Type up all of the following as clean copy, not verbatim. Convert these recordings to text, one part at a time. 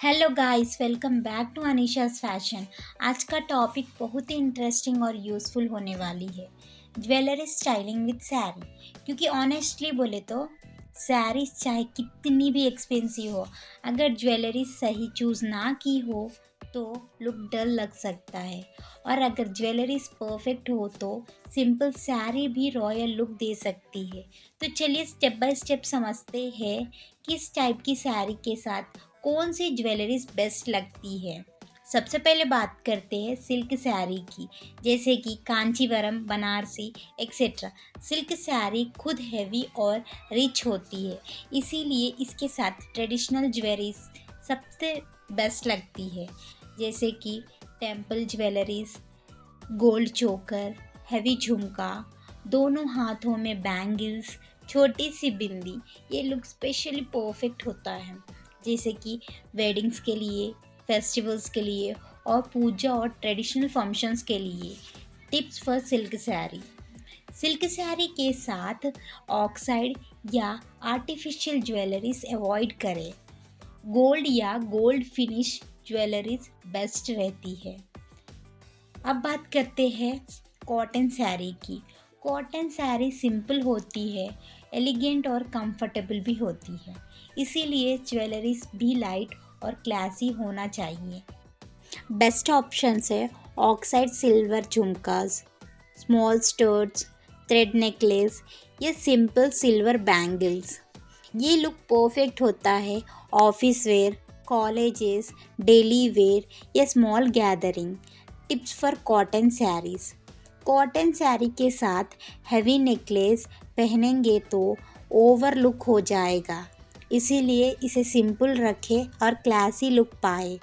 Hello guys, welcome back to Anisha's fashion. आज का topic बहुत ही इंटरेस्टिंग और यूज़फुल होने वाली है। ज्वेलरी स्टाइलिंग विद सैरी। क्योंकि ऑनेस्टली बोले तो सैरी चाहे कितनी भी एक्सपेंसिव हो, अगर ज्वेलरी सही चूज़ ना की हो तो लुक डल लग सकता है। और अगर ज्वेलरी परफेक्ट हो तो सिंपल सैरी भी रॉयल लुक दे सकती है। तो चलिए स्टेप बाय स्टेप समझते हैं कि इस टाइप की सैरी के साथ कौन सी ज्वेलरीज बेस्ट लगती है। सबसे पहले बात करते हैं सिल्क सैरी की, जैसे कि कांचीवरम, बनारसी एक्सेट्रा। सिल्क सैरी खुद हैवी और रिच होती है, इसीलिए इसके साथ ट्रेडिशनल ज्वेलरीज सबसे बेस्ट लगती है, जैसे कि टेम्पल ज्वेलरीज, गोल्ड चोकर, हैवी झुमका, दोनों हाथों में बैंगल्स, छोटी सी बिंदी। ये लुक स्पेशली परफेक्ट होता है, जैसे कि वेडिंग्स के लिए, फेस्टिवल्स के लिए और पूजा और ट्रेडिशनल फंक्शंस के लिए। टिप्स फॉर सिल्क सैरी। सिल्क सैरी के साथ ऑक्साइड या आर्टिफिशियल ज्वेलरीज अवॉइड करें। गोल्ड या गोल्ड फिनिश ज्वेलरीज बेस्ट रहती है। अब बात करते हैं कॉटन सैरी की। कॉटन सैरी सिंपल होती है, एलिगेंट और कंफर्टेबल भी होती है, इसीलिए ज्वेलरीज भी लाइट और क्लासी होना चाहिए। बेस्ट ऑप्शंस है oxide silver jhumkas, small studs, thread necklace या सिंपल सिल्वर बैंगल्स। ये लुक परफेक्ट होता है office wear, colleges, daily wear या small gathering. Tips for cotton sarees. Cotton saree के साथ हैवी नेकलेस पहनेंगे तो ओवर लुक हो जाएगा, इसीलिए इसे सिंपल रखें और क्लासी लुक पाए।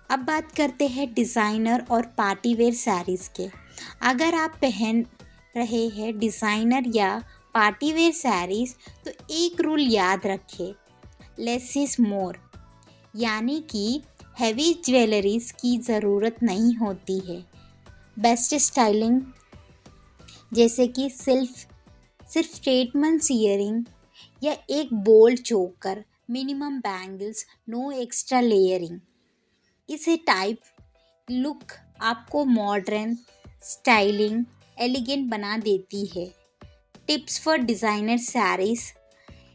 अब बात करते हैं डिज़ाइनर और पार्टी वेयर सैरीज़ के। अगर आप पहन रहे हैं डिज़ाइनर या पार्टी वेयर सैरीज़ तो एक रूल याद रखें, लेस इज मोर। यानी कि हैवी ज्वेलरीज की ज़रूरत नहीं होती है। बेस्ट स्टाइलिंग, जैसे कि सिर्फ स्टेटमेंट्स ईयरिंग या एक bold choker, minimum bangles, no extra layering. इसे टाइप लुक आपको मॉडर्न, स्टाइलिंग, एलिगेंट बना देती है। Tips for designer sarees.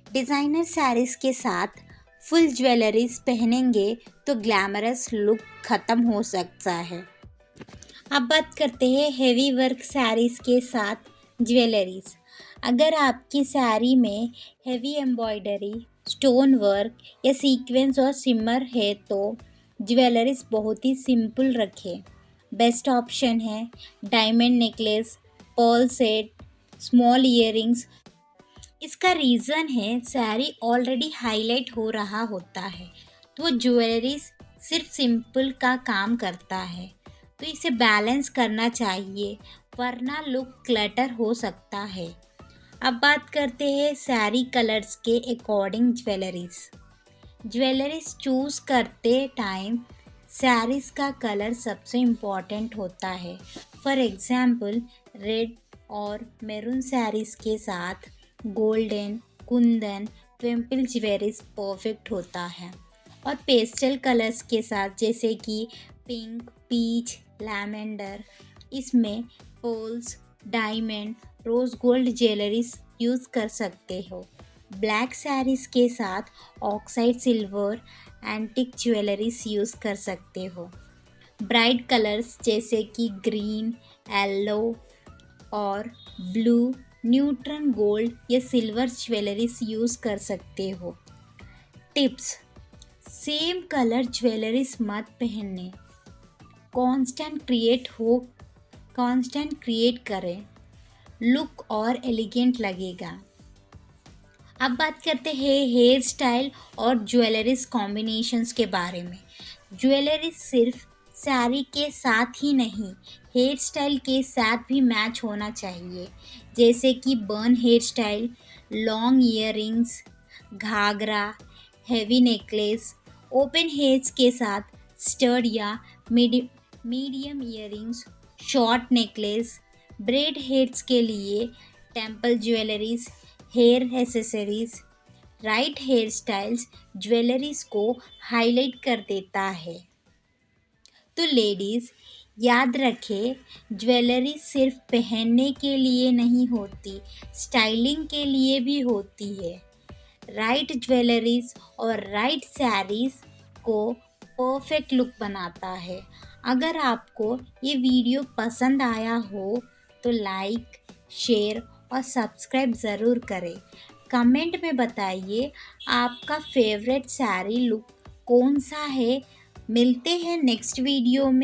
Designer sarees के साथ फुल ज्वेलरीज पहनेंगे तो ग्लैमरस लुक ख़त्म हो सकता है। अब बात करते हैं हेवी वर्क सैरीज के साथ ज्वेलरीज। अगर आपकी साड़ी में हेवी एम्ब्रॉयडरी, स्टोन वर्क या सीक्वेंस और सिमर है तो ज्वेलरीज बहुत ही सिंपल रखें। बेस्ट ऑप्शन है diamond necklace, pearl set, small earrings. इसका रीज़न है साड़ी ऑलरेडी हाईलाइट हो रहा होता है, तो ज्वेलरी सिर्फ सिंपल का काम करता है, तो इसे बैलेंस करना चाहिए, वरना लुक क्लटर हो सकता है। अब बात करते हैं साड़ी कलर्स के अकॉर्डिंग ज्वेलरीज। ज्वेलरीज चूज़ करते टाइम साड़ीज़ का कलर सबसे इम्पॉर्टेंट होता है। फॉर एग्ज़ाम्पल रेड और मैरून साड़ीज़ के साथ golden, kundan, temple jewelleries perfect होता है। और पेस्टल कलर्स के साथ जैसे कि पिंक, पीच, लैवेंडर, इसमें pearls, diamond, rose gold jewelleries use कर सकते हो। ब्लैक सैरीज़ के साथ oxide silver, antique jewelleries use कर सकते हो। ब्राइट कलर्स जैसे कि ग्रीन, येलो और ब्लू, न्यूट्रन गोल्ड या सिल्वर ज्वेलरीज यूज़ कर सकते हो। टिप्स: सेम कलर ज्वेलरीज मत पहनने, कांस्टेंट क्रिएट करें, लुक और एलिगेंट लगेगा। अब बात करते हैं हेयर स्टाइल और ज्वेलरीज कॉम्बिनेशंस के बारे में। ज्वेलरीज सिर्फ साड़ी के साथ ही नहीं, हेयर स्टाइल के साथ भी मैच होना चाहिए, जैसे कि bun hair style, long earrings, घाघरा, हेवी नेकलेस, ओपन हेयर्स के साथ स्टड या medium earrings, short necklace, braid hairs के लिए temple jewelleries, hair accessories, right hair styles jewelleries को हाईलाइट कर देता है। तो लेडीज़ याद रखें, ज्वेलरी सिर्फ पहनने के लिए नहीं होती, स्टाइलिंग के लिए भी होती है। राइट ज्वेलरीज और राइट सैरीज को परफेक्ट लुक बनाता है। अगर आपको ये वीडियो पसंद आया हो तो लाइक, शेयर और सब्सक्राइब ज़रूर करें। कमेंट में बताइए आपका फेवरेट साड़ी लुक कौन सा है। मिलते हैं नेक्स्ट वीडियो में।